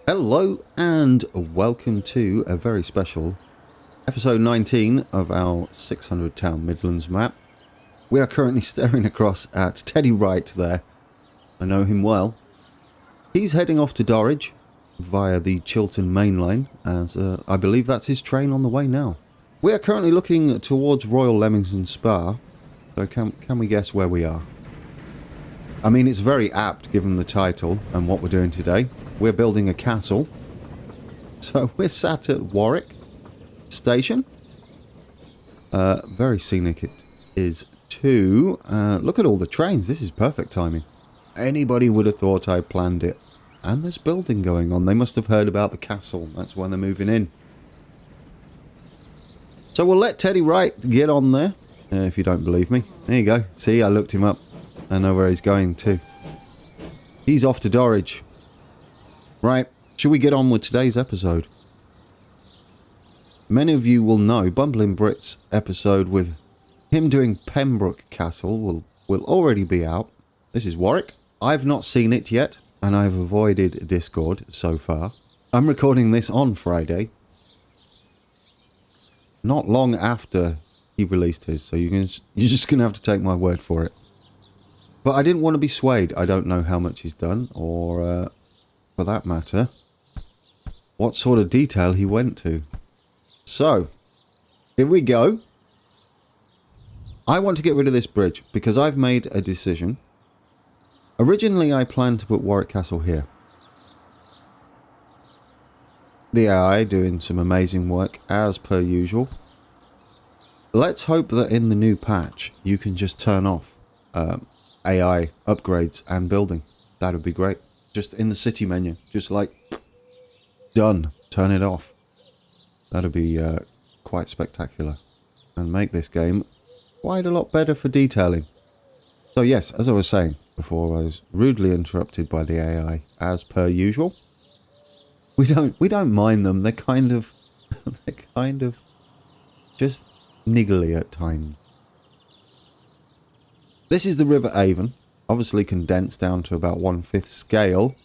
Hello and welcome to a very special episode 19 of our 600 town Midlands map. We are currently staring across at Teddy Wright there. I know him well. He's heading off to Dorridge via the Chiltern main line, as I believe that's his train on the way now. We are currently looking towards Royal Leamington Spa, so can we guess where we are? I mean, it's very apt given the title and what we're doing today. We're building a castle. So we're sat at Warwick Station. Very scenic it is too. Look at all the trains. This is perfect timing. Anybody would have thought I planned it. And there's building going on. They must have heard about the castle. That's why they're moving in. So we'll let Teddy Wright get on there. If you don't believe me. There you go. See, I looked him up. I know where he's going to. He's off to Dorridge. Right, should we get on with today's episode? Many of you will know Bumbling Brit's episode with him doing Pembroke Castle will already be out. This is Warwick. I've not seen it yet, and I've avoided Discord so far. I'm recording this on Friday. Not long after he released his, so you're just going to have to take my word for it. But I didn't want to be swayed. I don't know how much he's done, or... for that matter, what sort of detail he went to. So, here we go. I want to get rid of this bridge because I've made a decision. Originally, I planned to put Warwick Castle here. The AI doing some amazing work as per usual. Let's hope that in the new patch, you can just turn off AI upgrades and building. That would be great. Just in the city menu. Just like, done. Turn it off. That'd be quite spectacular. And make this game quite a lot better for detailing. So yes, as I was saying before, I was rudely interrupted by the AI, as per usual. We don't mind them. They're kind of just niggly at times. This is the River Avon. Obviously condensed down to about 1/5 scale.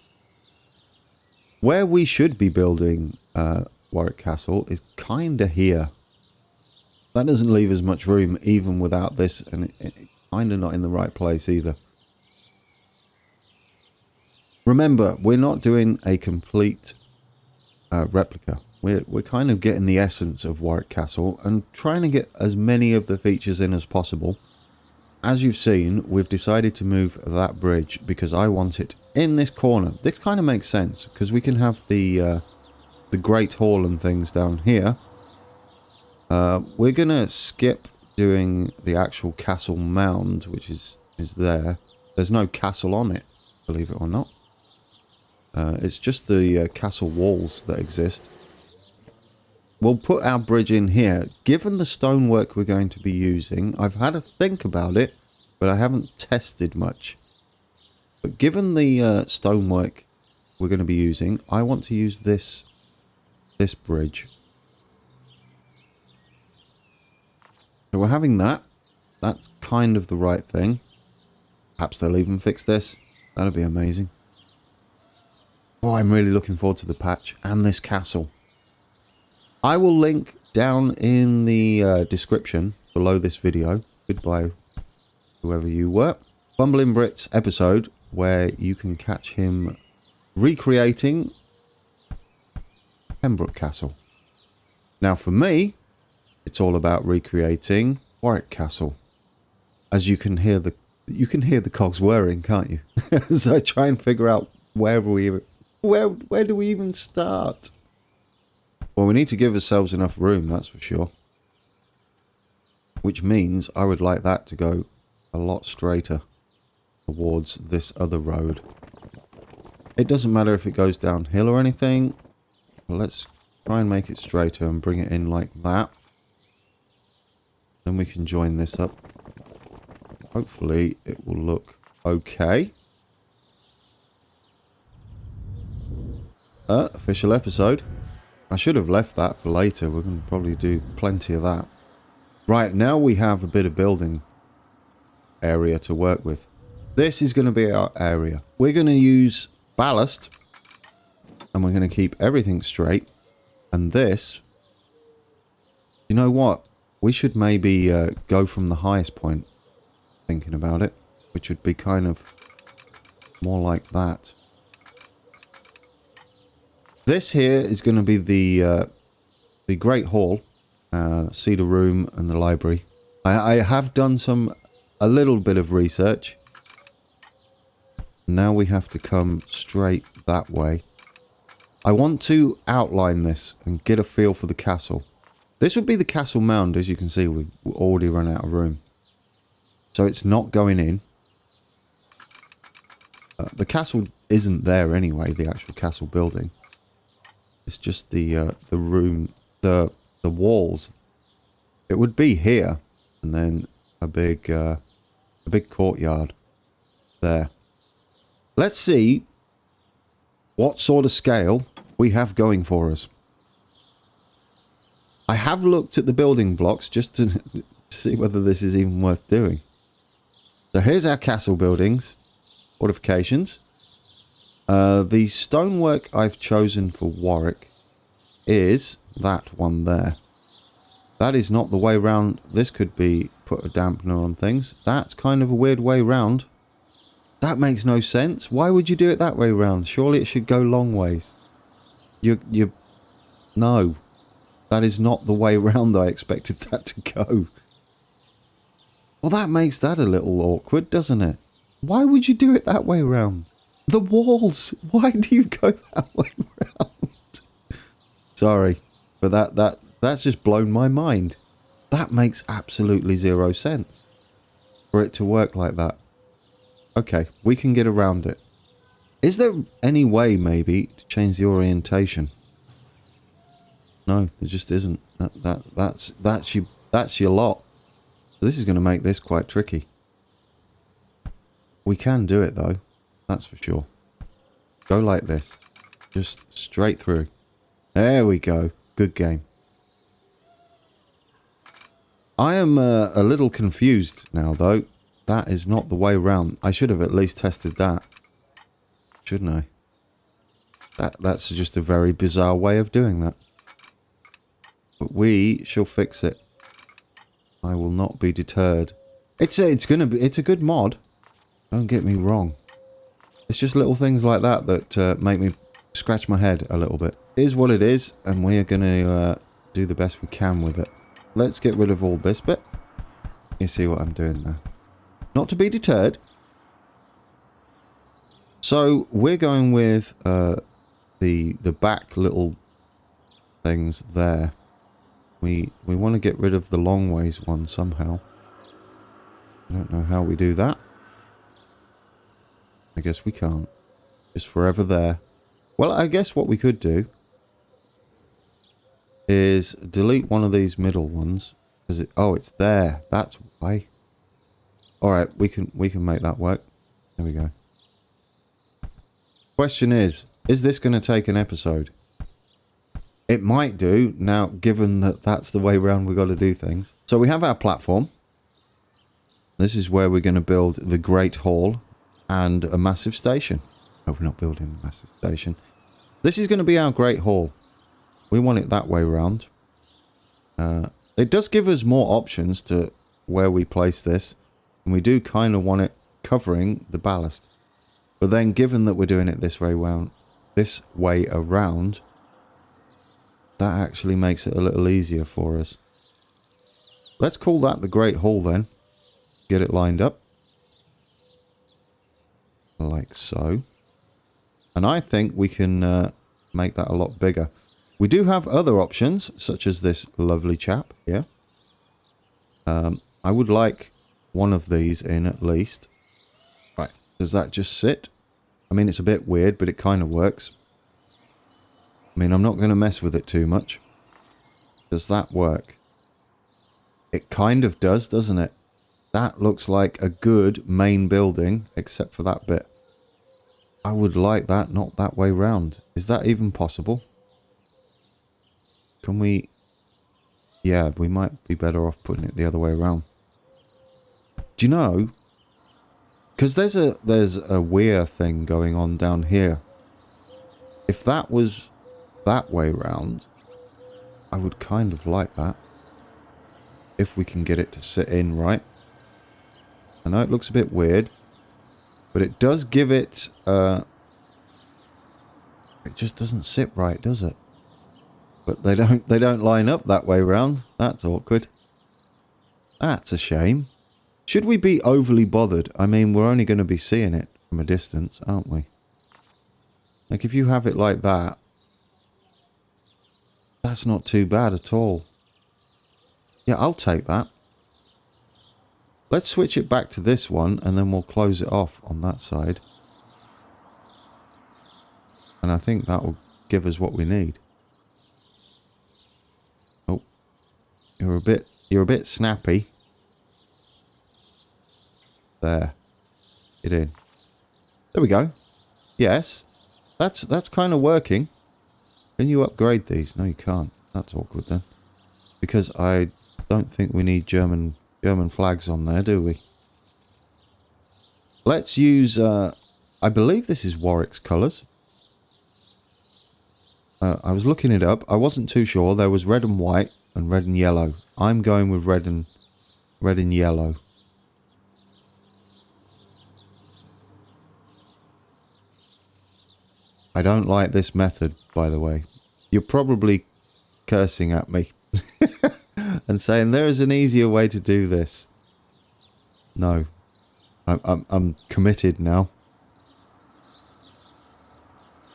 Where we should be building Warwick Castle is kinda here. That doesn't leave as much room even without this, and it kinda not in the right place either. Remember, we're not doing a complete replica. We're kind of getting the essence of Warwick Castle and trying to get as many of the features in as possible. As you've seen, we've decided to move that bridge because I want it in this corner. This kind of makes sense because we can have the Great Hall and things down here. We're going to skip doing the actual castle mound, which is there. There's no castle on it, believe it or not. It's just the castle walls that exist. We'll put our bridge in here. Given the stonework we're going to be using, I've had a think about it, but I haven't tested much. But given the stonework we're going to be using, I want to use this bridge. So we're having that. That's kind of the right thing. Perhaps they'll even fix this. That'd be amazing. Oh, I'm really looking forward to the patch and this castle. I will link down in the description below this video. Goodbye, whoever you were. Bumbling Brit's episode where you can catch him recreating Pembroke Castle. Now for me, it's all about recreating Warwick Castle. As you can hear the cogs whirring, can't you? As I try and figure out where do we even start? Well, we need to give ourselves enough room, that's for sure. Which means I would like that to go a lot straighter towards this other road. It doesn't matter if it goes downhill or anything. But let's try and make it straighter and bring it in like that. Then we can join this up. Hopefully it will look okay. Official episode. I should have left that for later. We're going to probably do plenty of that. Right, now we have a bit of building area to work with. This is going to be our area. We're going to use ballast and we're going to keep everything straight. And this, you know what? We should maybe go from the highest point, thinking about it, which would be kind of more like that. This here is going to be the Great Hall, see the room and the library. I have done a little bit of research. Now we have to come straight that way. I want to outline this and get a feel for the castle. This would be the castle mound. As you can see, we've already run out of room. So it's not going in. The castle isn't there anyway, the actual castle building. It's just the room, the walls. It would be here, and then a big courtyard there. Let's see what sort of scale we have going for us. I have looked at the building blocks just to see whether this is even worth doing. So here's our castle buildings, fortifications. The stonework I've chosen for Warwick is that one there. That is not the way round. This could be put a dampener on things. That's kind of a weird way round. That makes no sense. Why would you do it that way round? Surely it should go long ways. No. That is not the way round I expected that to go. Well, that makes that a little awkward, doesn't it? Why would you do it that way round? The walls! Why do you go that way round? Sorry, but that's just blown my mind. That makes absolutely zero sense for it to work like that. Okay, we can get around it. Is there any way, maybe, to change the orientation? No, there just isn't. That's your lot. This is going to make this quite tricky. We can do it, though. That's for sure. Go like this. Just straight through. There we go. Good game. I am a little confused now, though. That is not the way round. I should have at least tested that. Shouldn't I? That's just a very bizarre way of doing that. But we shall fix it. I will not be deterred. It's a good mod. Don't get me wrong. It's just little things like that that make me scratch my head a little bit. It is what it is, and we are going to do the best we can with it. Let's get rid of all this bit. You see what I'm doing there. Not to be deterred. So we're going with the back little things there. We want to get rid of the long ways one somehow. I don't know how we do that. I guess we can't. Just forever there. Well, I guess what we could do is delete one of these middle ones. Oh, it's there. That's why. Alright, we can make that work. There we go. Question is this going to take an episode? It might do, now, given that that's the way round we've got to do things. So we have our platform. This is where we're going to build the Great Hall and a massive station. Oh, we're not building a massive station. This is going to be our Great Hall. We want it that way round. It does give us more options to where we place this. And we do kind of want it covering the ballast. But then, given that we're doing it this way around, that actually makes it a little easier for us. Let's call that the Great Hall then. Get it lined up. Like so. And I think we can make that a lot bigger. We do have other options, such as this lovely chap here. I would like one of these in at least. Right, does that just sit? I mean, it's a bit weird, but it kind of works. I mean, I'm not going to mess with it too much. Does that work? It kind of does, doesn't it? That looks like a good main building, except for that bit. I would like that, not that way round. Is that even possible? Can we... Yeah, we might be better off putting it the other way around. Do you know? Because there's a weir thing going on down here. If that was that way round, I would kind of like that. If we can get it to sit in right. I know it looks a bit weird, but it does give it, it just doesn't sit right, does it? But they don't line up that way round. That's awkward. That's a shame. Should we be overly bothered? I mean, we're only going to be seeing it from a distance, aren't we? Like, if you have it like that, that's not too bad at all. Yeah, I'll take that. Let's switch it back to this one, and then we'll close it off on that side. And I think that will give us what we need. Oh, you're a bit snappy. There. Get in. There we go. Yes. That's kind of working. Can you upgrade these? No, you can't. That's awkward then. Because I don't think we need German flags on there, do we? Let's use, I believe this is Warwick's colours. I was looking it up. I wasn't too sure. There was red and white and red and yellow. I'm going with red and yellow. I don't like this method, by the way. You're probably cursing at me and saying there is an easier way to do this. No, I'm committed now.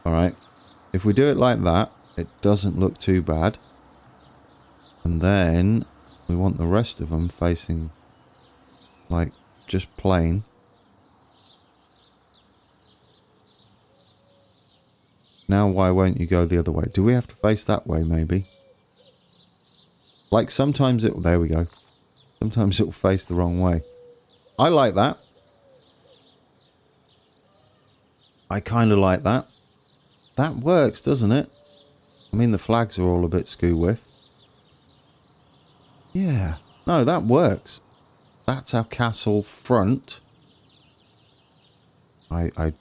All right, if we do it like that, it doesn't look too bad. And then we want the rest of them facing like just plain. Now why won't you go the other way? Do we have to face that way maybe? Like sometimes it... There we go. Sometimes it will face the wrong way. I like that. I kind of like that. That works, doesn't it? I mean, the flags are all a bit skew-whiff. Yeah. No, that works. That's our castle front. I'm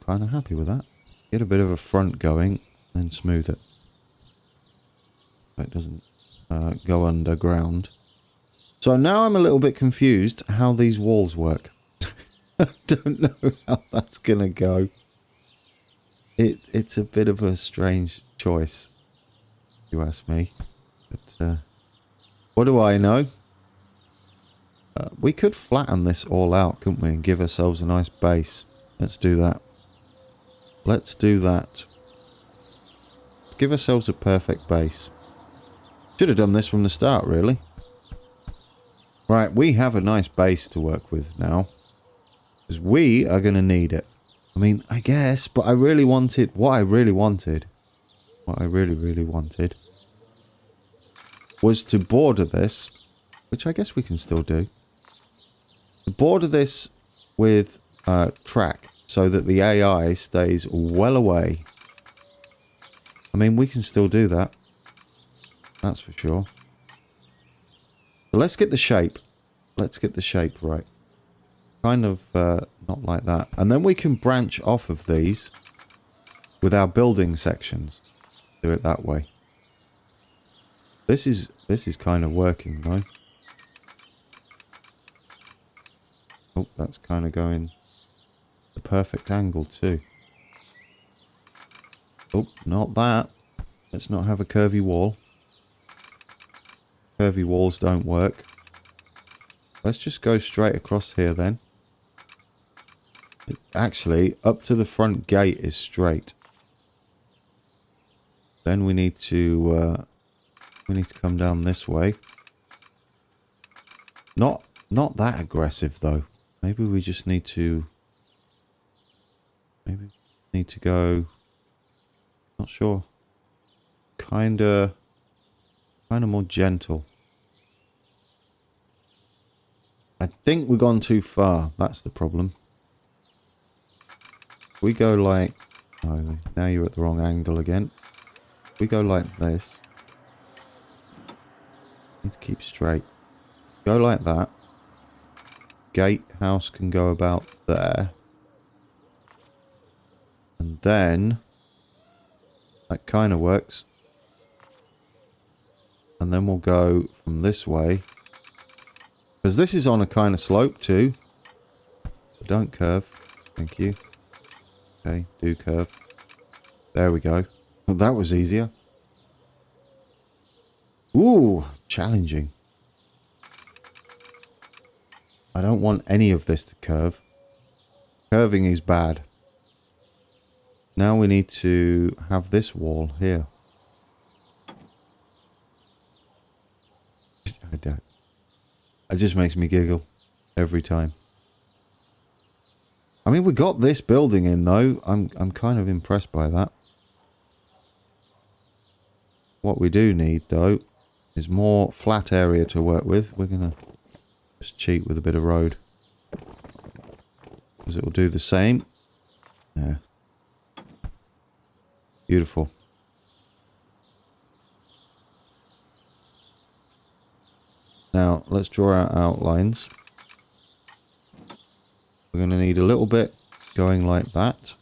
kind of happy with that. Get a bit of a front going, then smooth it. So it doesn't go underground. So now I'm a little bit confused how these walls work. I don't know how that's going to go. It's a bit of a strange choice, if you ask me. But what do I know? We could flatten this all out, couldn't we? And give ourselves a nice base. Let's do that. Let's do that. Let's give ourselves a perfect base. Should have done this from the start, really. Right, we have a nice base to work with now. Because we are going to need it. I mean, I guess, but I really wanted... What I really wanted was to border this, which I guess we can still do. To border this with track. So that the AI stays well away. I mean, we can still do that. That's for sure. But let's get the shape. Let's get the shape right. Kind of not like that. And then we can branch off of these with our building sections. Do it that way. This is kind of working though. Oh, that's kind of going... the perfect angle too. Oh, not that. Let's not have a curvy wall. Curvy walls don't work. Let's just go straight across here then. Actually, up to the front gate is straight. Then we need to come down this way. Not that aggressive though. Maybe we just need to... Maybe need to go... Not sure. Kinda more gentle. I think we've gone too far. That's the problem. We go like... Oh, now you're at the wrong angle again. We go like this. Need to keep straight. Go like that. Gatehouse can go about there. And then That kind of works. And then we'll go from this way. Because this is on a kind of slope too. But don't curve. Thank you. Okay, do curve. There we go. Well, that was easier. Ooh, challenging. I don't want any of this to curve. Curving is bad. Now we need to have this wall here. I don't. It just makes me giggle every time. I mean, we got this building in though. I'm kind of impressed by that. What we do need though is more flat area to work with. We're gonna just cheat with a bit of road. Because it will do the same. Yeah. Beautiful. Now, let's draw our outlines. We're going to need a little bit going like that.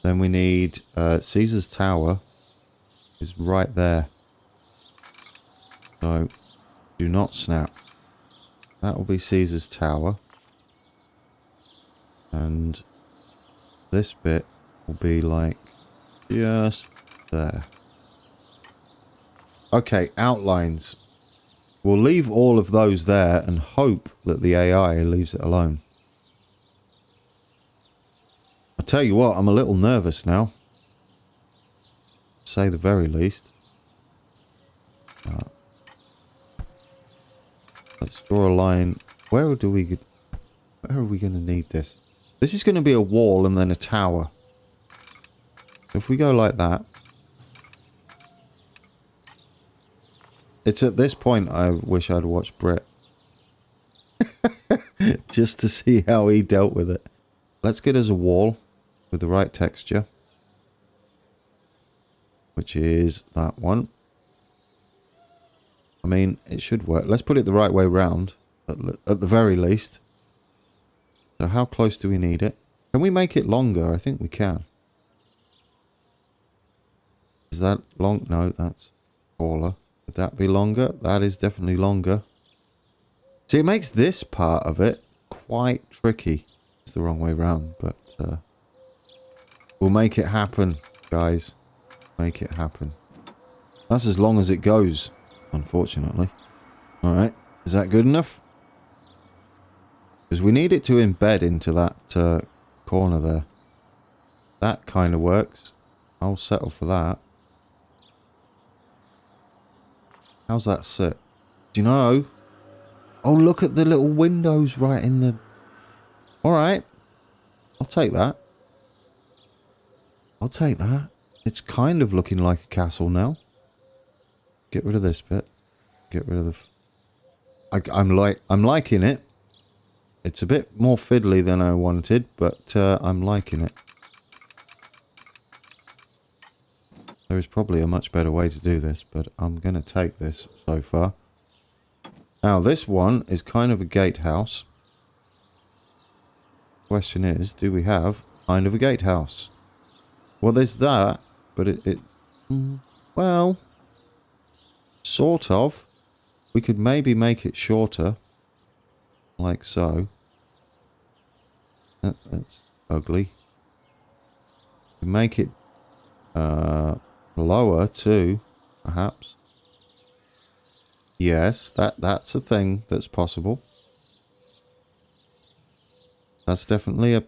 Then we need Caesar's Tower is right there. So, do not snap. That will be Caesar's Tower. And this bit will be like just there. Okay, outlines. We'll leave all of those there and hope that the AI leaves it alone. I'll tell you what, I'm a little nervous now. To say the very least. Let's draw a line. Where are we going to need this? This is going to be a wall and then a tower. If we go like that. It's at this point I wish I'd watched Brett. Just to see how he dealt with it. Let's get us a wall with the right texture. Which is that one. I mean, it should work. Let's put it the right way round. At the very least. So how close do we need it? Can we make it longer? I think we can. Is that long? No, that's taller. Would that be longer? That is definitely longer. See, it makes this part of it quite tricky. It's the wrong way round, but we'll make it happen, guys. Make it happen. That's as long as it goes, unfortunately. Alright, is that good enough? Because we need it to embed into that corner there. That kind of works. I'll settle for that. How's that sit? Do you know? Oh, look at the little windows right in the... Alright. I'll take that. I'll take that. It's kind of looking like a castle now. Get rid of this bit. Get rid of the... I'm liking it. It's a bit more fiddly than I wanted, but I'm liking it. There is probably a much better way to do this, but I'm going to take this so far. Now, this one is kind of a gatehouse. Question is, do we have kind of a gatehouse? Well, there's that, but well, sort of. We could maybe make it shorter, like so. That's ugly. We make it lower too, perhaps. Yes, that's a thing that's possible. That's definitely a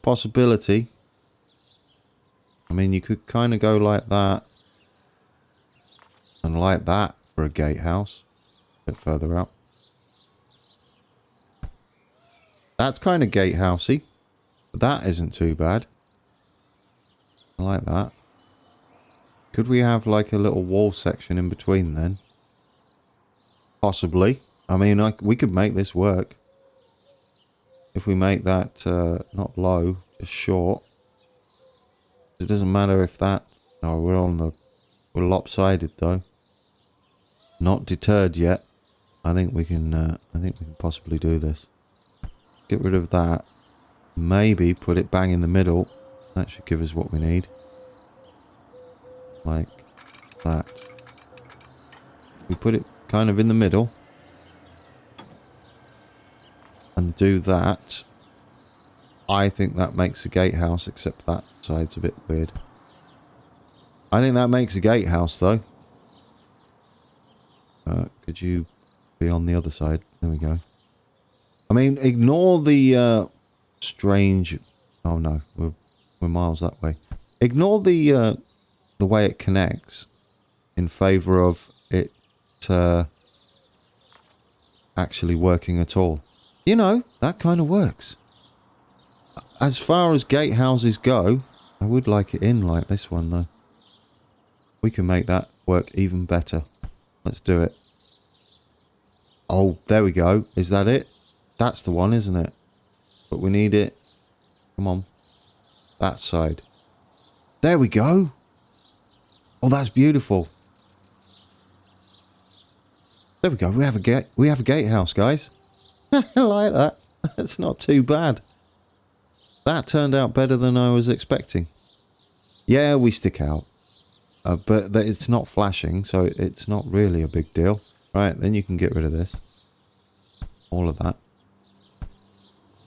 possibility. I mean, you could kind of go like that and like that for a gatehouse. A bit further out. That's kind of gatehousey, but that isn't too bad. I like that. Could we have like a little wall section in between then? Possibly. I mean, we could make this work. If we make that not low, just short. It doesn't matter if that... Oh, we're lopsided though. Not deterred yet. I think we can possibly do this. Get rid of that. Maybe put it bang in the middle. That should give us what we need. like that. We put it kind of in the middle. And do that. I think that makes a gatehouse, except that side's a bit weird. I think that makes a gatehouse, though. Could you be on the other side? There we go. I mean, ignore the strange... Oh, no. We're miles that way. Ignore the way it connects in favour of it actually working at all. You know, that kind of works. As far as gatehouses go, I would like it in like this one, though. We can make that work even better. Let's do it. Oh, there we go. Is that it? That's the one, isn't it? But we need it. Come on. That side. There we go. Oh, that's beautiful. There we go. We have a gatehouse, guys. I like that. That's not too bad. That turned out better than I was expecting. Yeah, we stick out. But it's not flashing, so it's not really a big deal. Right, then you can get rid of this. All of that.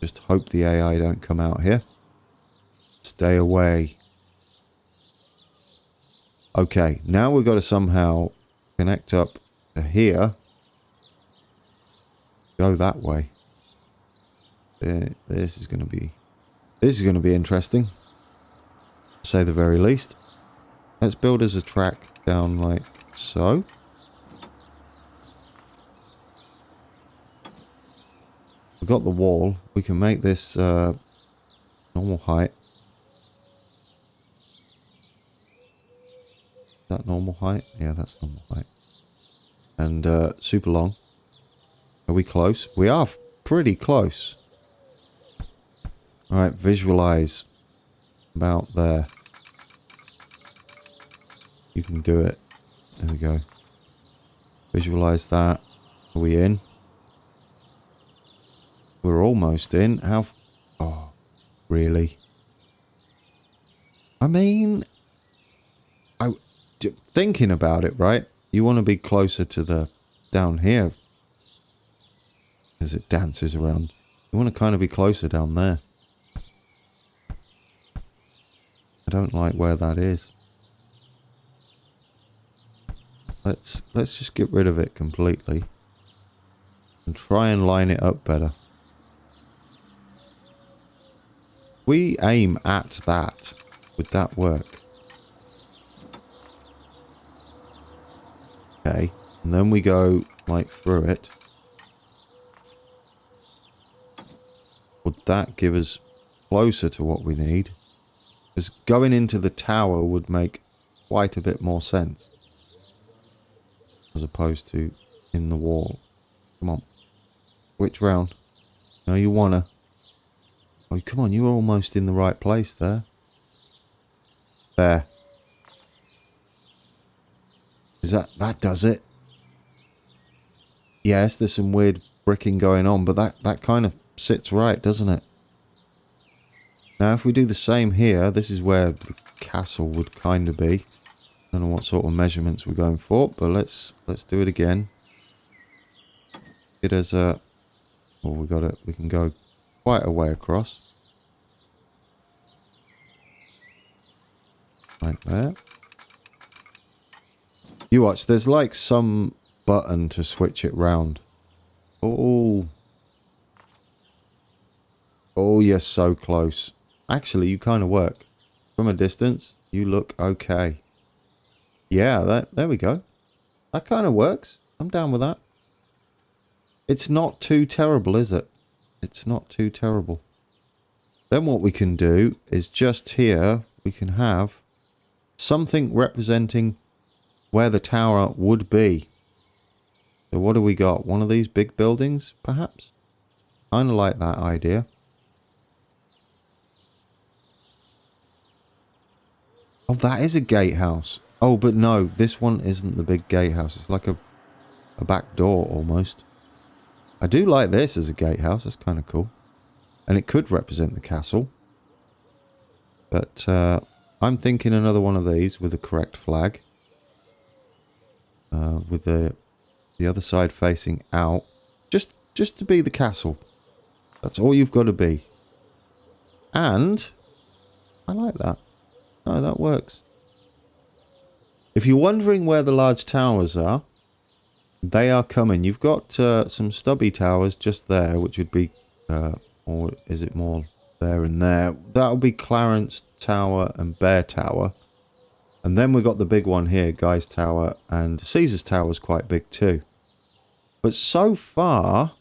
Just hope the AI don't come out here. Stay away. Okay, now we've got to somehow connect up to here. Go that way. This is going to be interesting, to say the very least. Let's build us a track down like so. We've got the wall. We can make this normal height. Is that normal height? Yeah, that's normal height. And super long. Are we close? We are pretty close. Alright, visualize. About there. You can do it. There we go. Visualize that. Are we in? We're almost in. How... Oh, really? I mean... Thinking about it, right? You want to be closer to the... down here. As it dances around. You want to kind of be closer down there. I don't like where that is. Let's just get rid of it completely. And try and line it up better. We aim at that. Would that work? Okay. And then we go like through it. Would that give us closer to what we need? Because going into the tower would make quite a bit more sense. As opposed to in the wall. Come on. Which round? No, you wanna. Oh, come on. You're almost in the right place there. There. Is that does it? Yes, there's some weird bricking going on, but that kind of sits right, doesn't it? Now, if we do the same here, this is where the castle would kind of be. I don't know what sort of measurements we're going for, but let's do it again. It as a... Well, we can go quite a way across. Like that. You watch, there's like some button to switch it round. Oh. Oh, you're so close. Actually, you kind of work. From a distance, you look okay. Yeah, there we go. That kind of works. I'm down with that. It's not too terrible, is it? It's not too terrible. Then what we can do is just here, we can have something representing where the tower would be. So what do we got? One of these big buildings, perhaps? Kind of like that idea. Oh, that is a gatehouse. Oh, but no, this one isn't the big gatehouse. It's like a back door almost. I do like this as a gatehouse. That's kind of cool. And it could represent the castle. But I'm thinking another one of these with the correct flag. With the other side facing out. Just to be the castle. That's all you've got to be. And I like that. No, that works. If you're wondering where the large towers are, they are coming. You've got some stubby towers just there, which would be, or is it more there and there? That'll be Clarence Tower and Bear Tower. And then we've got the big one here, Guy's Tower, and Caesar's Tower is quite big too. But so far,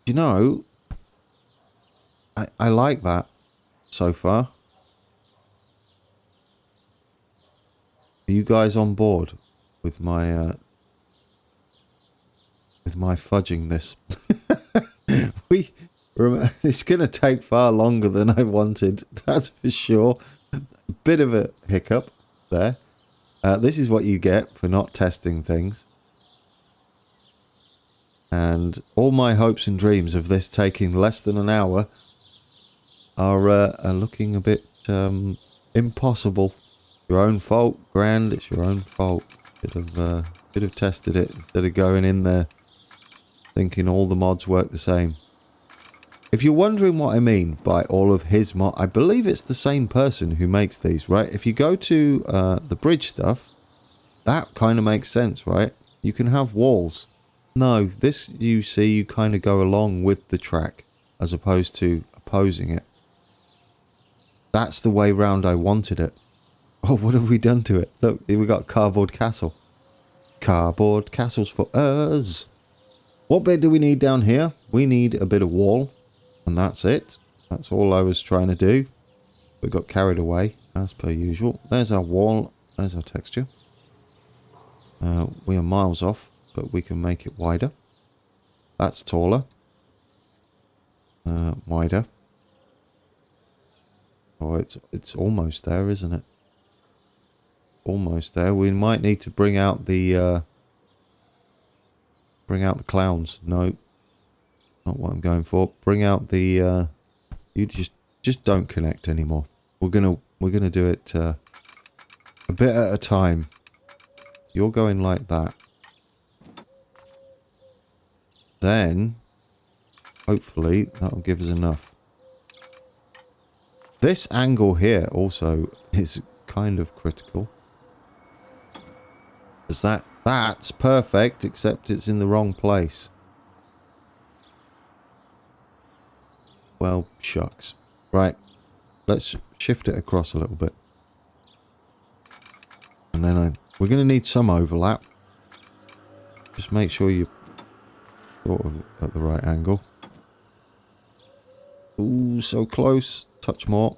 you know, I like that so far. Are you guys on board with my fudging this? It's going to take far longer than I wanted, that's for sure. Bit of a hiccup there. This is what you get for not testing things. And all my hopes and dreams of this taking less than an hour are looking a bit impossible. Your own fault, Grand. It's your own fault. Should have tested it instead of going in there thinking all the mods work the same. If you're wondering what I mean by all of his mod, I believe it's the same person who makes these, right? If you go to the bridge stuff, that kind of makes sense, right? You can have walls. No, this you see, you kind of go along with the track as opposed to opposing it. That's the way round I wanted it. Oh, what have we done to it? Look, we got cardboard castle. Cardboard castles for us. What bit do we need down here? We need a bit of wall. And that's it. That's all I was trying to do. We got carried away, as per usual. There's our wall. There's our texture. We are miles off, but we can make it wider. That's taller. Wider. Oh, it's almost there, isn't it? Almost there. We might need to bring out the clowns. No, not what I'm going for. Bring out the you just don't connect anymore. We're gonna do it a bit at a time. You're going like that. Then hopefully that'll give us enough. This angle here also is kind of critical. Because that's perfect, except it's in the wrong place. Well, shucks. Right. Let's shift it across a little bit. And then we're going to need some overlap. Just make sure you're sort of at the right angle. Ooh, so close. Touch more.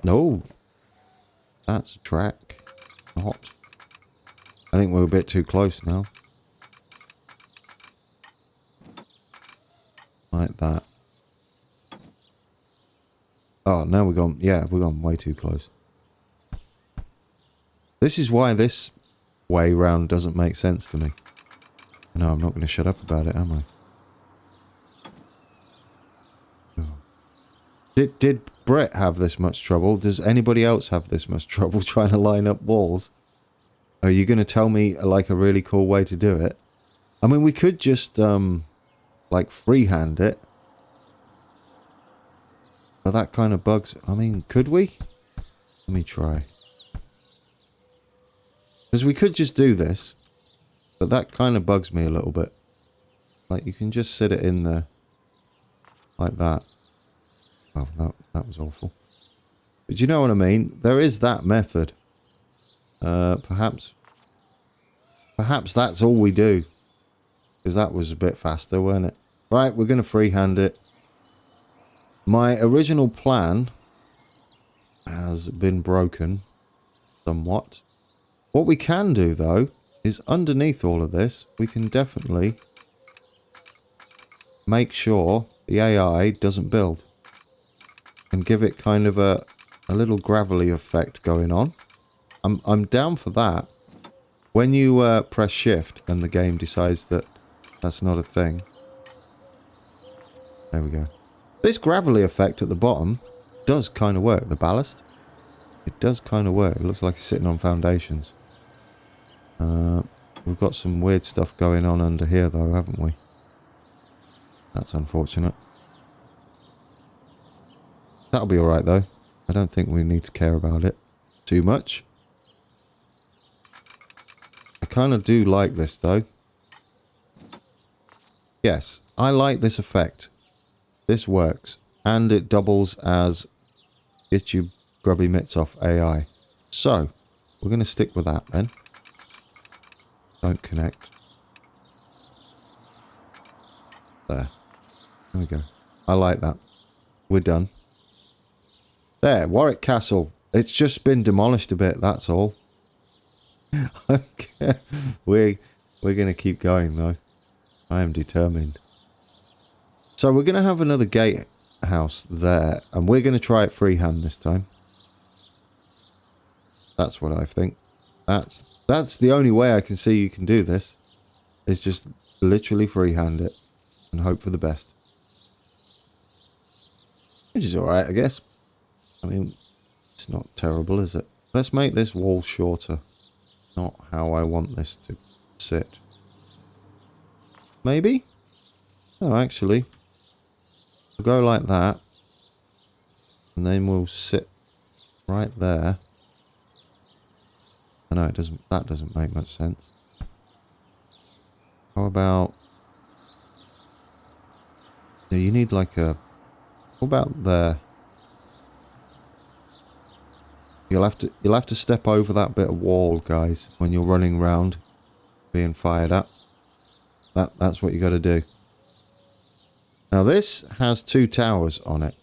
No. That's a track. Not. I think we're a bit too close now. Like that. Oh, now we've gone... Yeah, we've gone way too close. This is why this way round doesn't make sense to me. No, I'm not going to shut up about it, am I? Oh. Did Brett have this much trouble? Does anybody else have this much trouble trying to line up walls? Are you going to tell me like a really cool way to do it? I mean, we could just like freehand it. But that kind of bugs... I mean, could we? Let me try. Because we could just do this. But that kind of bugs me a little bit. Like, you can just sit it in there. Like that. Oh, that was awful. But you know what I mean? There is that method. Perhaps that's all we do. Because that was a bit faster, weren't it? Right, we're going to freehand it. My original plan has been broken somewhat. What we can do, though, is underneath all of this, we can definitely make sure the AI doesn't build. And give it kind of a little gravelly effect going on. I'm down for that. When you press shift and the game decides that that's not a thing. There we go. This gravelly effect at the bottom does kind of work. The ballast, it does kind of work. It looks like it's sitting on foundations. We've got some weird stuff going on under here though, haven't we? That's unfortunate. That'll be alright though. I don't think we need to care about it too much. I kind of do like this though. Yes, I like this effect. This works. And it doubles as get you grubby mitts off AI. So, we're going to stick with that then. Don't connect. There. There we go. I like that. We're done. There, Warwick Castle. It's just been demolished a bit, that's all. Okay. We're going to keep going though. I am determined. So we're going to have another gatehouse there, and we're going to try it freehand this time. That's what I think. That's the only way I can see you can do this. Is just literally freehand it and hope for the best. Which is alright, I guess. I mean, it's not terrible, is it? Let's make this wall shorter. Not how I want this to sit. Maybe? Oh, actually. We'll go like that. And then we'll sit right there. I know that doesn't make much sense. How about... Yeah, you need like a... What about there? You'll have to step over that bit of wall, guys, when you're running around being fired at. That's what you got to do. Now this has 2 towers on it.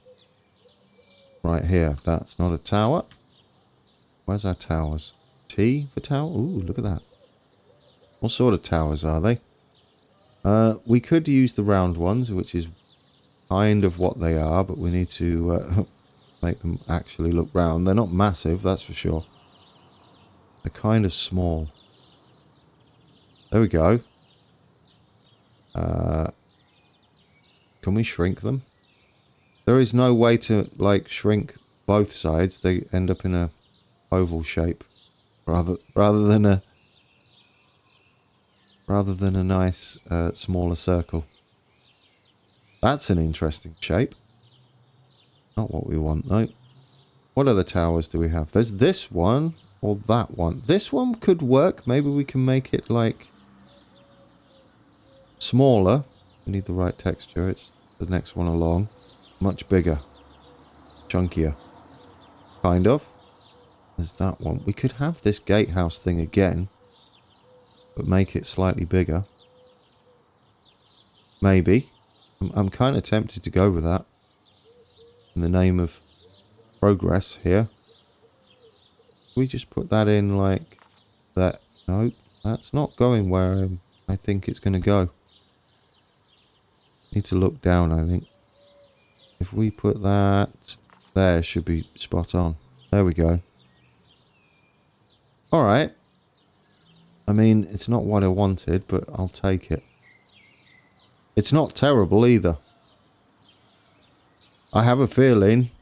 Right here. That's not a tower. Where's our towers? T for tower? Ooh, look at that. What sort of towers are they? We could use the round ones, which is kind of what they are, but we need to make them actually look round. They're not massive, that's for sure. They're kind of small. There we go. Can we shrink them? There is no way to like shrink both sides. They end up in a oval shape rather than a nice smaller circle. That's an interesting shape. Not what we want though. What other towers do we have? There's this one or that one. This one could work. Maybe we can make it like smaller. We need the right texture. It's the next one along. Much bigger. Chunkier. Kind of. There's that one. We could have this gatehouse thing again, but make it slightly bigger. Maybe. I'm kind of tempted to go with that. In the name of progress here. We just put that in like that. Nope. That's not going where I think it's going to go. Need to look down, I think. If we put that there, should be spot on. There we go. Alright. I mean, it's not what I wanted, but I'll take it. It's not terrible either. I have a feeling,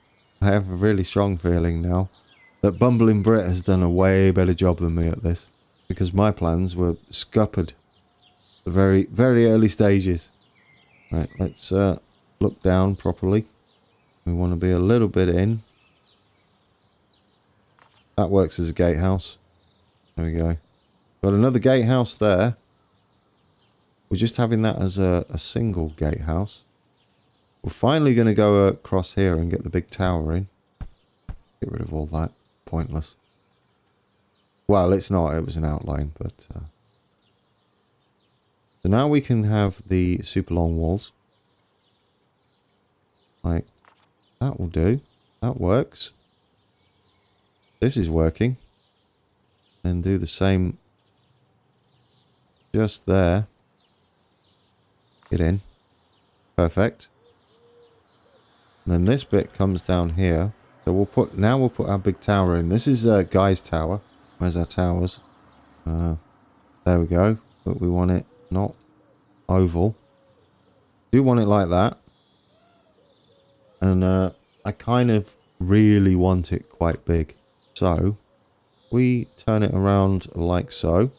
I have a really strong feeling now, that Bumbling Brit has done a way better job than me at this. Because my plans were scuppered at the very, very early stages. Right, let's look down properly. We want to be a little bit in. That works as a gatehouse. There we go. Got another gatehouse there. We're just having that as a single gatehouse. We're finally going to go across here and get the big tower in. Get rid of all that. Pointless. Well, it's not. It was an outline, but... So now we can have the super long walls. Like, that will do. That works. This is working. And do the same just there. Get in. Perfect. And then this bit comes down here. So we'll put our big tower in. This is Guy's tower. Where's our towers? There we go. But we want it not oval. Do want it like that. And I kind of really want it quite big. So we turn it around like so.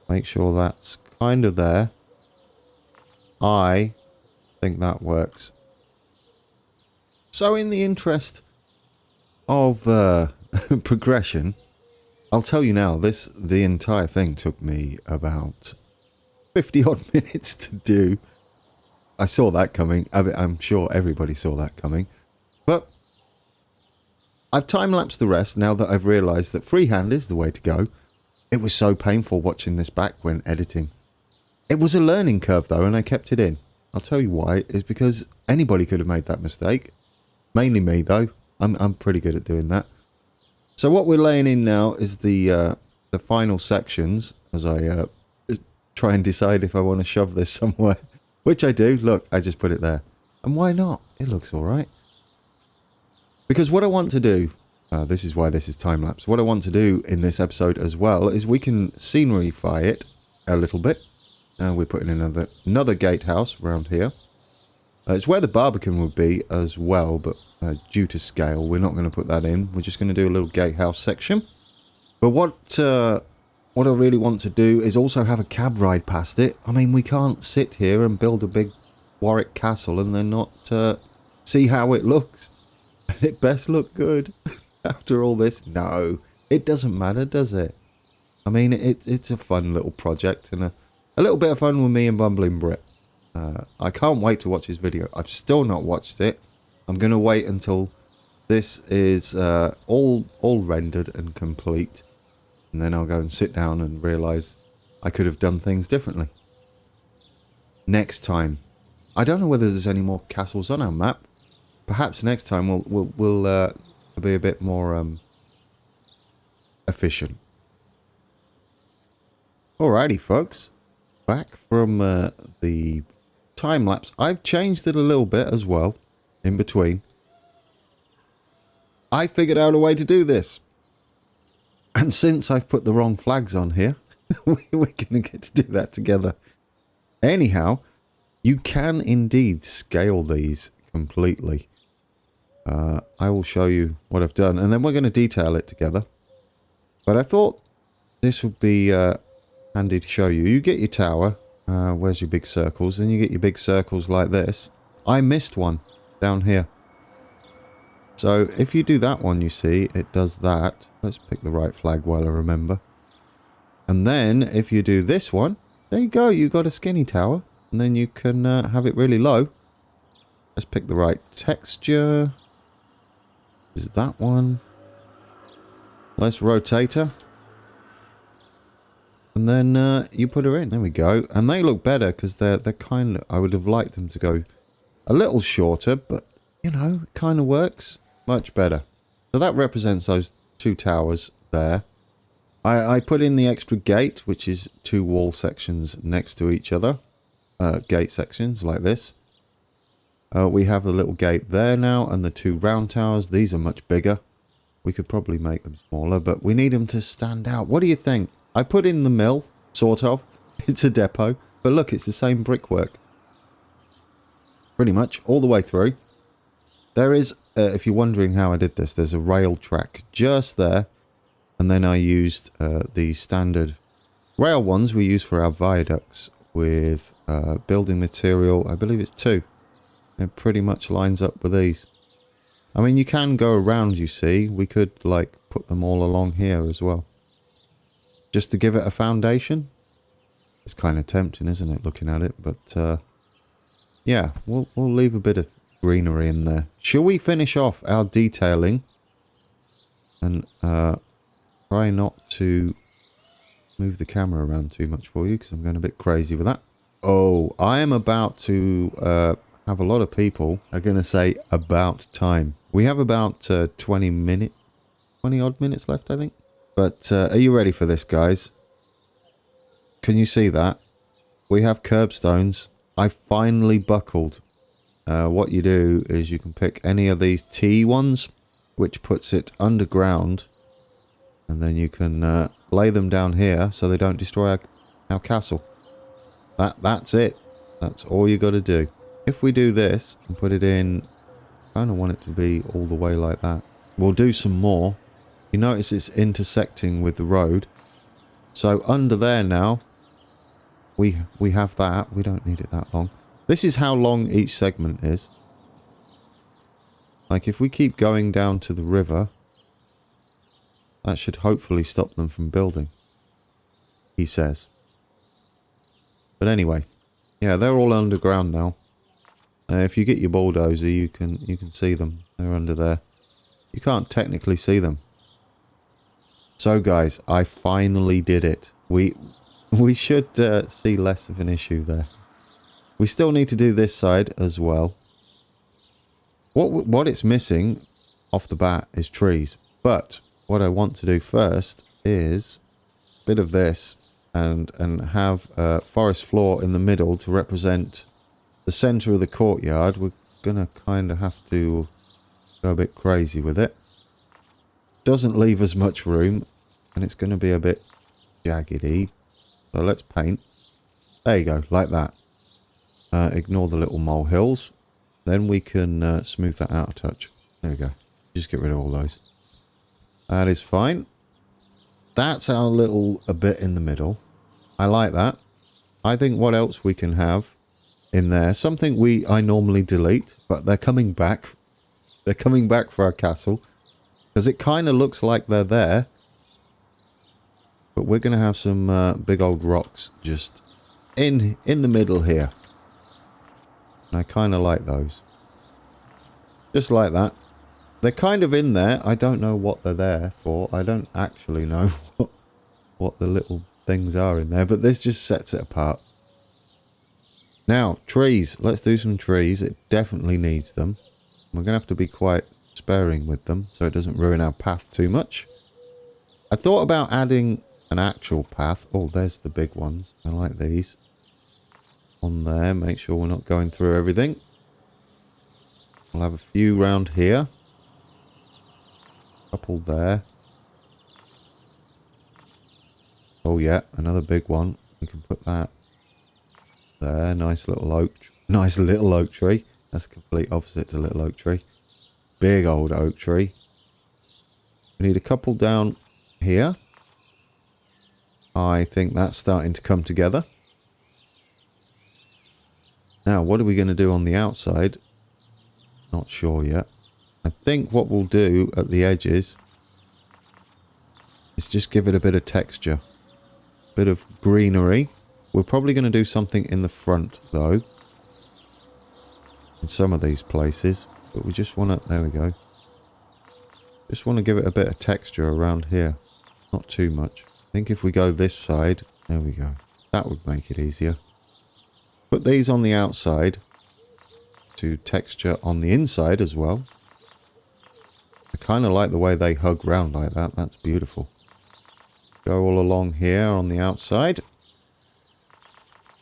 Make sure that's kind of there. I think that works. So in the interest of progression, I'll tell you now, the entire thing took me about 50 odd minutes to do. I saw that coming. I'm sure everybody saw that coming. But I've time-lapsed the rest now that I've realised that freehand is the way to go. It was so painful watching this back when editing. It was a learning curve though, and I kept it in. I'll tell you why. It's because anybody could have made that mistake. Mainly me though. I'm pretty good at doing that. So what we're laying in now is the final sections as I try and decide if I want to shove this somewhere. Which I do. Look, I just put it there. And why not? It looks alright. Because what I want to do, this is why this is time-lapse, what I want to do in this episode as well is we can sceneryfy it a little bit. We're putting another gatehouse around here. It's where the Barbican would be as well, but due to scale, we're not going to put that in. We're just going to do a little gatehouse section. But what I really want to do is also have a cab ride past it. I mean, we can't sit here and build a big Warwick Castle and then not see how it looks. And it best look good after all this. No, it doesn't matter, does it? I mean, it's a fun little project and a little bit of fun with me and Bumbling Brit. I can't wait to watch his video. I've still not watched it. I'm going to wait until this is all rendered and complete. And then I'll go and sit down and realise I could have done things differently. Next time. I don't know whether there's any more castles on our map. Perhaps next time we'll be a bit more efficient. Alrighty, folks. Back from the time-lapse. I've changed it a little bit as well, in between. I figured out a way to do this. And since I've put the wrong flags on here, we're going to get to do that together. Anyhow, you can indeed scale these completely. I will show you what I've done, and then we're going to detail it together. But I thought this would be handy to show you. You get your tower. Where's your big circles? Then you get your big circles like this. I missed one down here. So if you do that one, you see, it does that. Let's pick the right flag while I remember. And then if you do this one, there you go. You got a skinny tower. And then you can have it really low. Let's pick the right texture. Is that one? Let's rotate her. And then you put her in. There we go. And they look better because they're kind of... I would have liked them to go a little shorter, but, you know, it kind of works. Much better. So that represents those two towers there. I put in the extra gate, which is two wall sections next to each other. Gate sections like this. We have the little gate there now, and the two round towers. These are much bigger. We could probably make them smaller, but we need them to stand out. What do you think? I put in the mill, sort of. It's a depot. But look, it's the same brickwork. Pretty much, all the way through. There is, if you're wondering how I did this, there's a rail track just there. And then I used the standard rail ones we use for our viaducts with building material. I believe it's 2. It pretty much lines up with these. I mean, you can go around, you see. We could, like, put them all along here as well. Just to give it a foundation. It's kind of tempting, isn't it, looking at it? But, yeah, we'll leave a bit of greenery in there. Shall we finish off our detailing? And try not to move the camera around too much for you, because I'm going a bit crazy with that. Oh, I am about to... have a lot of people are going to say about time. We have about 20 odd minutes left, I think. But are you ready for this, guys? Can you see that? We have curbstones. I finally buckled. What you do is you can pick any of these T ones, which puts it underground. And then you can lay them down here so they don't destroy our castle. That's it. That's all you got to do. If we do this and put it in, I kind of want it to be all the way like that. We'll do some more. You notice it's intersecting with the road. So under there now, we have that. We don't need it that long. This is how long each segment is. Like if we keep going down to the river, that should hopefully stop them from building, he says. But anyway, yeah, they're all underground now. If you get your bulldozer, you can see them. They're under there. You can't technically see them. So guys, I finally did it. We should see less of an issue there. We still need to do this side as well. What it's missing off the bat is trees. But what I want to do first is a bit of this and have a forest floor in the middle to represent the center of the courtyard. We're gonna kind of have to go a bit crazy with it. Doesn't leave us much room, and it's going to be a bit jaggedy. So let's paint. There you go, like that. Ignore the little molehills. Then we can smooth that out a touch. There we go. Just get rid of all those. That is fine. That's our little a bit in the middle. I like that. I think what else we can have in there, something I normally delete, but they're coming back. They're coming back for our castle. Because it kind of looks like they're there. But we're going to have some big old rocks just in the middle here. And I kind of like those. Just like that. They're kind of in there. I don't know what they're there for. I don't actually know what the little things are in there. But this just sets it apart. Now, trees. Let's do some trees. It definitely needs them. We're going to have to be quite sparing with them so it doesn't ruin our path too much. I thought about adding an actual path. Oh, there's the big ones. I like these. On there. Make sure we're not going through everything. We'll have a few round here. Couple there. Oh yeah, another big one. We can put that there. Nice little oak tree. That's the complete opposite to little oak tree. Big old oak tree. We need a couple down here. I think that's starting to come together. Now, what are we going to do on the outside? Not sure yet. I think what we'll do at the edges is just give it a bit of texture. Bit of greenery. We're probably going to do something in the front, though. In some of these places. But we just want to... There we go. Just want to give it a bit of texture around here. Not too much. I think if we go this side... There we go. That would make it easier. Put these on the outside. To texture on the inside as well. I kind of like the way they hug round like that. That's beautiful. Go all along here on the outside.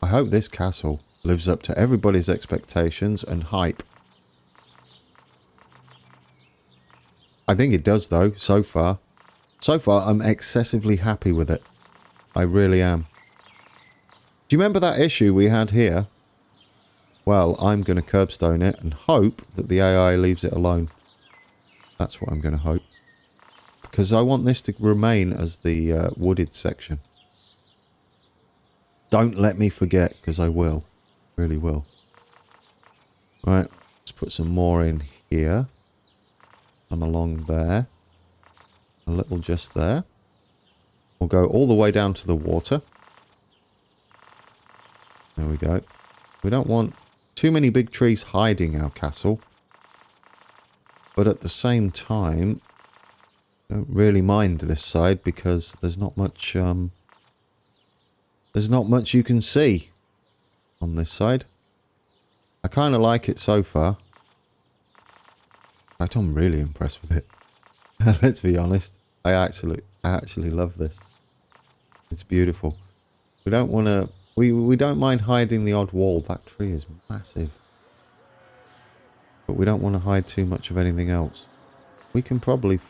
I hope this castle lives up to everybody's expectations and hype. I think it does though, so far. So far, I'm excessively happy with it. I really am. Do you remember that issue we had here? Well, I'm going to curbstone it and hope that the AI leaves it alone. That's what I'm going to hope. Because I want this to remain as the wooded section. Don't let me forget, because I will. Really will. Right, let's put some more in here. Some along there. A little just there. We'll go all the way down to the water. There we go. We don't want too many big trees hiding our castle. But at the same time, I don't really mind this side because there's not much you can see on this side. I kind of like it so far. In fact, I'm really impressed with it. Let's be honest. I actually love this. It's beautiful. We don't want to... We don't mind hiding the odd wall. That tree is massive. But we don't want to hide too much of anything else. We can probably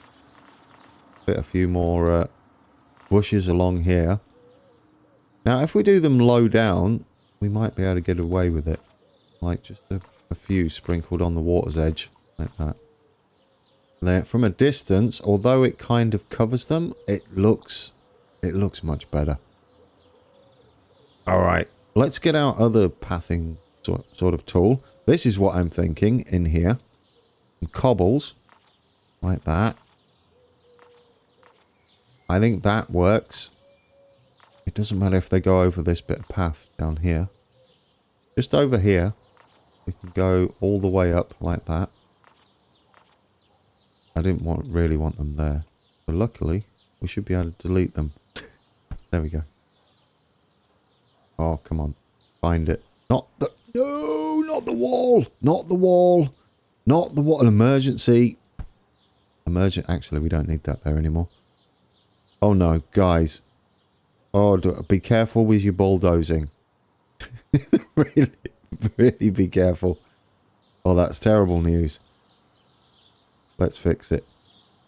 fit a few more bushes along here. Now, if we do them low down, we might be able to get away with it. Like just a few sprinkled on the water's edge, like that. There, from a distance, although it kind of covers them, it looks much better. All right, let's get our other pathing sort of tool. This is what I'm thinking in here. And cobbles, like that. I think that works. It doesn't matter if they go over this bit of path down here. Just over here, we can go all the way up like that. I didn't really want them there. But luckily, we should be able to delete them. There we go. Oh, come on. Find it. Not the... No, not the wall. Not the wall. Not the wall. An emergency. Actually, we don't need that there anymore. Oh, no. Guys. Oh, be careful with your bulldozing. Really, really be careful. Oh, that's terrible news. Let's fix it.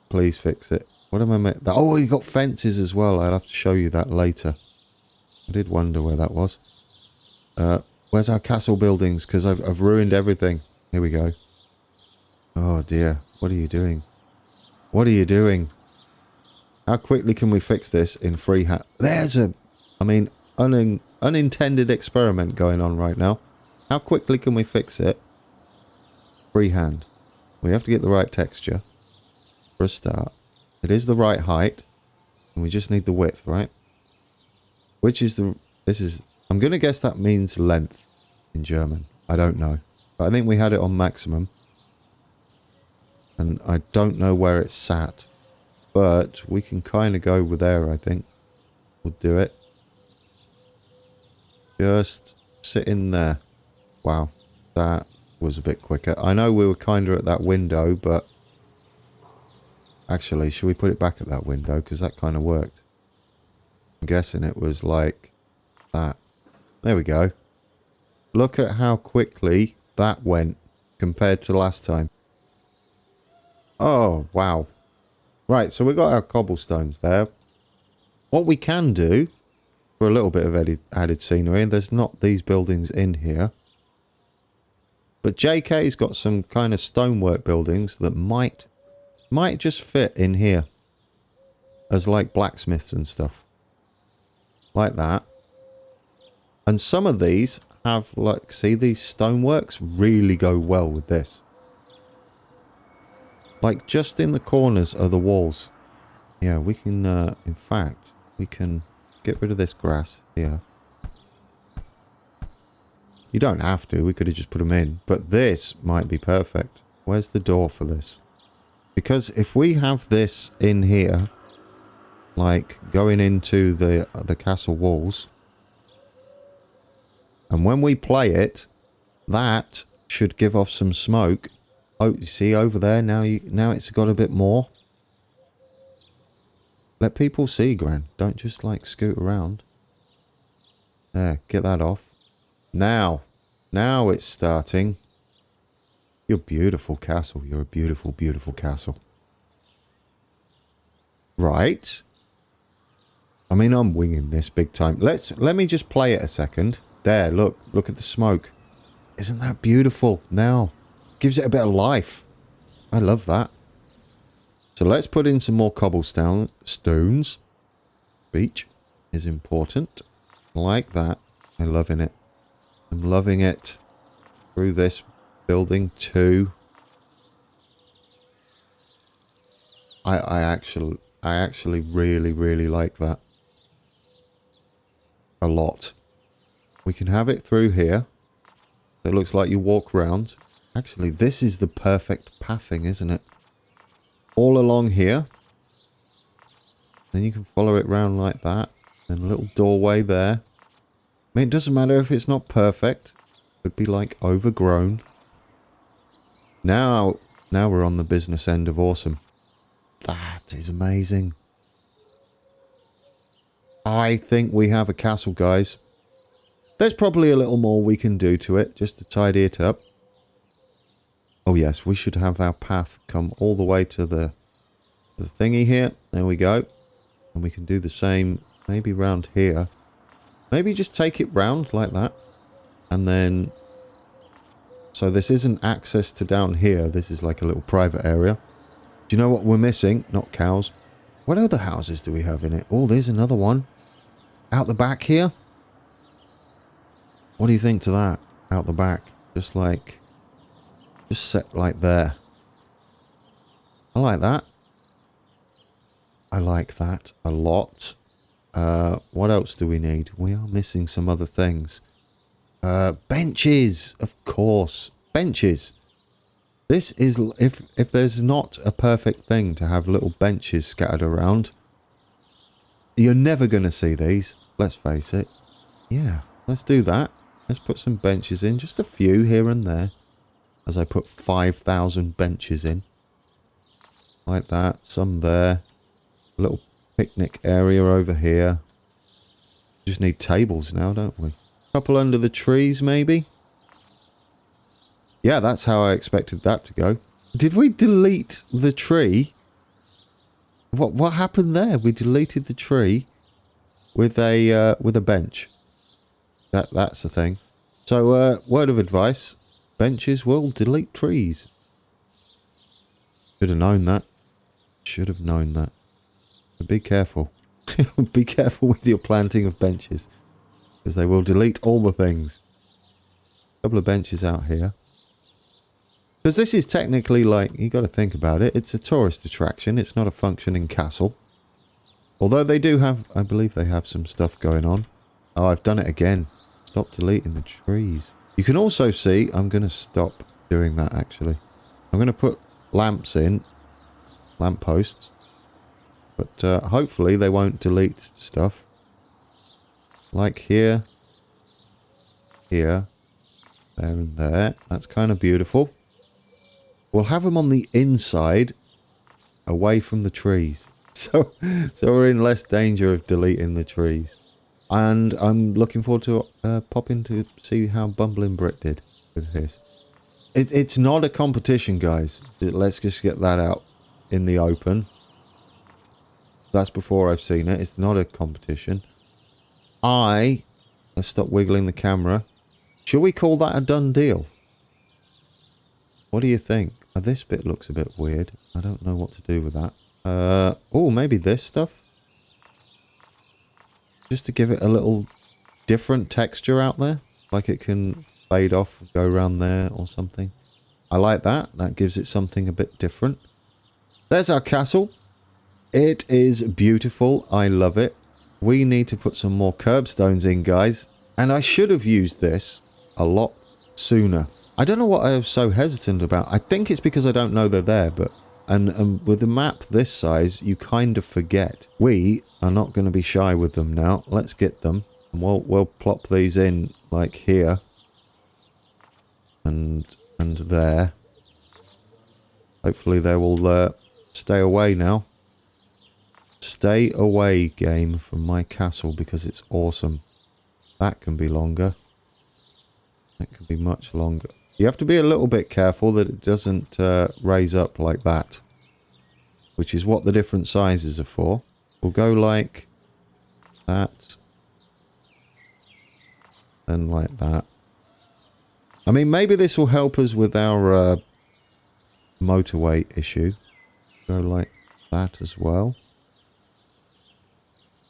Please fix it. What am I meant? Oh, you got fences as well. I'll have to show you that later. I did wonder where that was. Where's our castle buildings? Because I've ruined everything. Here we go. Oh dear. What are you doing? What are you doing? How quickly can we fix this in freehand? There's a... I mean, unintended experiment going on right now. How quickly can we fix it? Freehand. We have to get the right texture. For a start. It is the right height. And we just need the width, right? Which is the... This is... I'm going to guess that means length in German. I don't know. But I think we had it on maximum. And I don't know where it's sat. But we can kind of go with there, I think. We'll do it. Just sit in there. Wow. That was a bit quicker. I know we were kind of at that window, but... Actually, should we put it back at that window? Because that kind of worked. I'm guessing it was like that. There we go. Look at how quickly that went compared to last time. Oh, wow. Right, so we've got our cobblestones there. What we can do, for a little bit of added scenery, and there's not these buildings in here. But JK's got some kind of stonework buildings that might just fit in here. As like blacksmiths and stuff. Like that. And some of these have, like, see these stoneworks really go well with this. Like, just in the corners of the walls. Yeah, we can, in fact, we can get rid of this grass here. You don't have to. We could have just put them in. But this might be perfect. Where's the door for this? Because if we have this in here, like, going into the castle walls, and when we play it, that should give off some smoke. Oh, you see over there, now it's got a bit more. Let people see, Gran. Don't just like scoot around. There, get that off. Now it's starting. You're a beautiful castle. You're a beautiful, beautiful castle. Right. I mean, I'm winging this big time. Let me just play it a second. There, look at the smoke. Isn't that beautiful? Now, gives it a bit of life. I love that. So let's put in some more cobblestone stones. Beach is important. Like that. I'm loving it. I'm loving it. Through this building too. I actually really, really like that. A lot. We can have it through here. It looks like you walk round. Actually, this is the perfect pathing, isn't it? All along here. Then you can follow it round like that. And a little doorway there. I mean, it doesn't matter if it's not perfect. It could be like overgrown. Now we're on the business end of awesome. That is amazing. I think we have a castle, guys. There's probably a little more we can do to it, just to tidy it up. Oh yes, we should have our path come all the way to the thingy here. There we go. And we can do the same, maybe round here. Maybe just take it round like that. And then... So this isn't access to down here. This is like a little private area. Do you know what we're missing? Not cows. What other houses do we have in it? Oh, there's another one. Out the back here? What do you think to that? Out the back. Just like... Just set like there. I like that. I like that a lot. What else do we need? We are missing some other things. Benches! Of course. Benches. This is... If there's not a perfect thing to have little benches scattered around, you're never going to see these. Let's face it. Yeah, let's do that. Let's put some benches in. Just a few here and there. As I put 5,000 benches in. Like that. Some there. A little picnic area over here. Just need tables now, don't we? Couple under the trees, maybe? Yeah, that's how I expected that to go. Did we delete the tree? What happened there? We deleted the tree with a bench. That's the thing. So, word of advice. Benches will delete trees. Should have known that. Should have known that. But be careful. Be careful with your planting of benches. Because they will delete all the things. A couple of benches out here. Because this is technically like, you got to think about it. It's a tourist attraction. It's not a functioning castle. Although they do have, I believe they have some stuff going on. Oh, I've done it again. Stop deleting the trees. You can also see, I'm going to stop doing that actually. I'm going to put lamps in. Lamp posts. But hopefully they won't delete stuff. Like here. Here. There and there. That's kind of beautiful. We'll have them on the inside. Away from the trees. So we're in less danger of deleting the trees. And I'm looking forward to popping to see how Bumbling Brit did with his. It's not a competition, guys. Let's just get that out in the open. That's before I've seen it. It's not a competition. Let's stop wiggling the camera. Shall we call that a done deal? What do you think? This bit looks a bit weird. I don't know what to do with that. Oh, maybe this stuff? Just to give it a little different texture out there. Like it can fade off and go around there or something. I like that. That gives it something a bit different. There's our castle. It is beautiful. I love it. We need to put some more curbstones in, guys. And I should have used this a lot sooner. I don't know what I was so hesitant about. I think it's because I don't know they're there, but... And with a map this size, you kind of forget. We are not going to be shy with them now. Let's get them. And we'll plop these in, like here. And there. Hopefully they will stay away now. Stay away, game, from my castle, because it's awesome. That can be longer. That can be much longer. You have to be a little bit careful that it doesn't raise up like that. Which is what the different sizes are for. We'll go like that. And like that. I mean, maybe this will help us with our motorway issue. Go like that as well.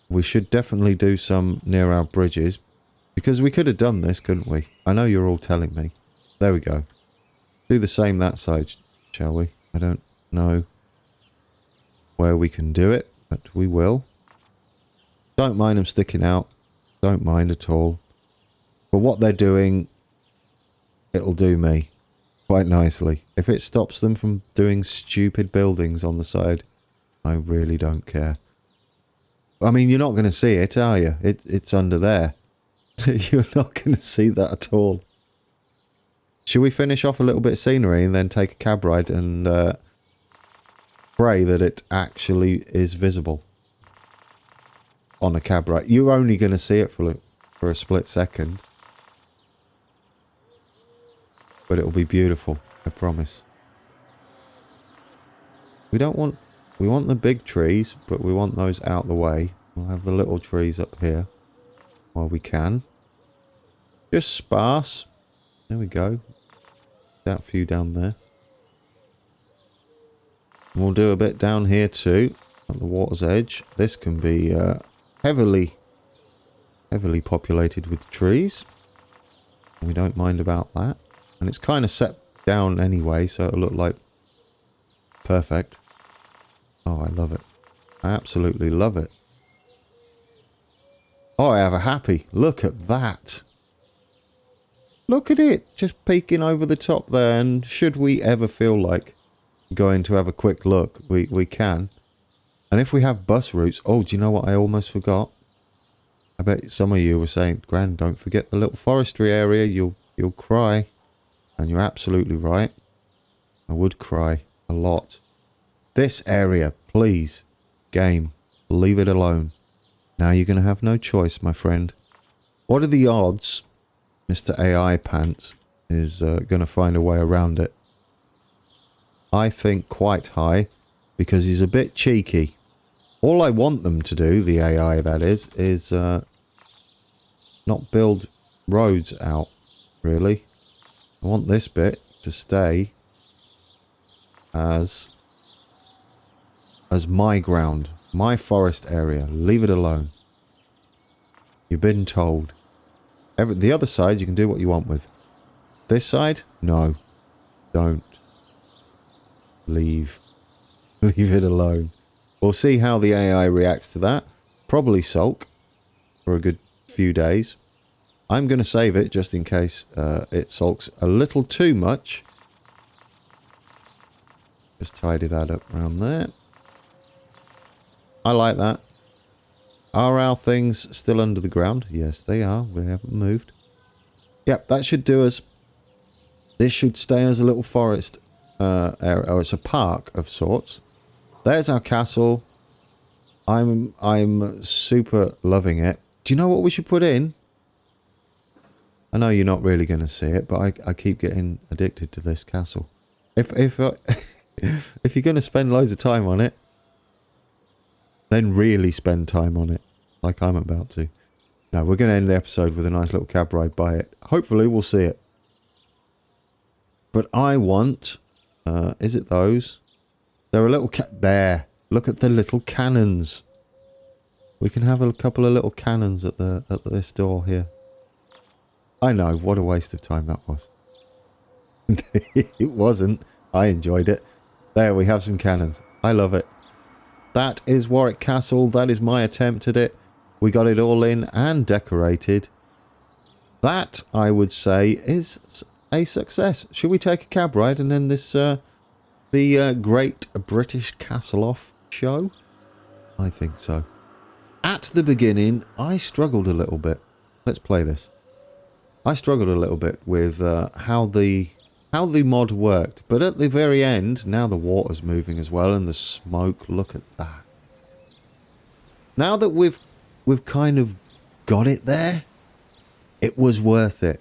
We should definitely do some near our bridges. Because we could have done this, couldn't we? I know you're all telling me. There we go. Do the same that side, shall we? I don't know where we can do it, but we will. Don't mind them sticking out. Don't mind at all. But what they're doing, it'll do me quite nicely. If it stops them from doing stupid buildings on the side, I really don't care. I mean, you're not going to see it, are you? It's under there. You're not going to see that at all. Should we finish off a little bit of scenery and then take a cab ride and pray that it actually is visible on a cab ride? You're only going to see it for a split second. But it'll be beautiful, I promise. We want the big trees, but we want those out the way. We'll have the little trees up here while we can. Just sparse. There we go. That few down there. And we'll do a bit down here too, at the water's edge. This can be heavily populated with trees. We don't mind about that. And it's kind of set down anyway, so it'll look like perfect. Oh, I love it. I absolutely love it. Oh, I have a happy. Look at that. Look at it. Just peeking over the top there. And should we ever feel like going to have a quick look, we can. And if we have bus routes... Oh, do you know what I almost forgot? I bet some of you were saying, Gran, don't forget the little forestry area. You'll cry. And you're absolutely right. I would cry a lot. This area, please, game, leave it alone. Now you're going to have no choice, my friend. What are the odds Mr. AI Pants is going to find a way around it? I think quite high, because he's a bit cheeky. All I want them to do, the AI that is not build roads out, really. I want this bit to stay as my ground, my forest area. Leave it alone. You've been told. The other side you can do what you want with. This side? No. Don't. Leave it alone. We'll see how the AI reacts to that. Probably sulk for a good few days. I'm going to save it just in case it sulks a little too much. Just tidy that up around there. I like that. Are our things still under the ground? Yes, they are. We haven't moved. Yep, that should do us. This should stay as a little forest area. Oh, it's a park of sorts. There's our castle. I'm super loving it. Do you know what we should put in? I know you're not really going to see it, but I keep getting addicted to this castle. If you're going to spend loads of time on it, then really spend time on it, like I'm about to. No, we're going to end the episode with a nice little cab ride by it. Hopefully we'll see it. But I want... is it those? There are little... there. Look at the little cannons. We can have a couple of little cannons at this door here. I know, what a waste of time that was. It wasn't. I enjoyed it. There, we have some cannons. I love it. That is Warwick Castle. That is my attempt at it. We got it all in and decorated. That, I would say, is a success. Should we take a cab ride and end this, the Great British Castle Off show? I think so. At the beginning, I struggled a little bit. Let's play this. I struggled a little bit with how the mod worked, but at the very end, now the water's moving as well, and the smoke. Look at that. Now that we've kind of got it there, it was worth it.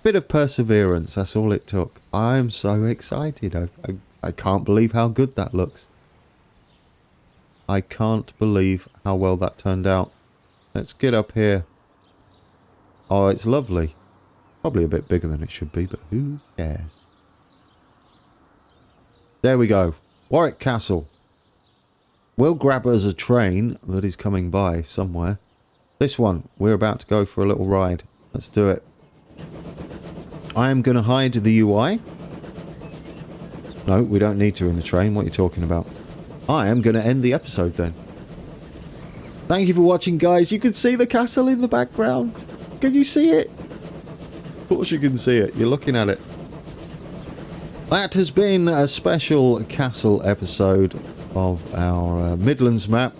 Bit of perseverance, that's all it took. I'm so excited. I can't believe how good that looks. I can't believe how well that turned out. Let's get up here. Oh, it's lovely. Probably a bit bigger than it should be, but who cares? There we go. Warwick Castle. We'll grab us a train that is coming by somewhere. This one. We're about to go for a little ride. Let's do it. I am going to hide the UI. No, we don't need to in the train. What are you talking about? I am going to end the episode then. Thank you for watching, guys. You can see the castle in the background. Can you see it? Of course you can see it. You're looking at it. That has been a special castle episode of our Midlands map.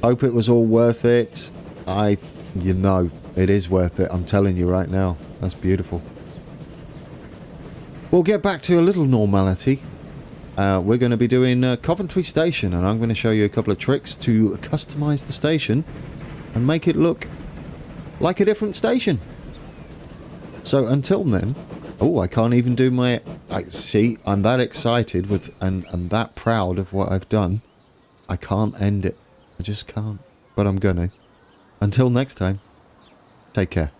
Hope it was all worth it. You know, it is worth it. I'm telling you right now. That's beautiful. We'll get back to a little normality. We're going to be doing Coventry Station, and I'm going to show you a couple of tricks to customize the station and make it look like a different station. So until then, oh, I can't even do my... see, I'm that excited with and that proud of what I've done. I can't end it. I just can't. But I'm gonna. Until next time, take care.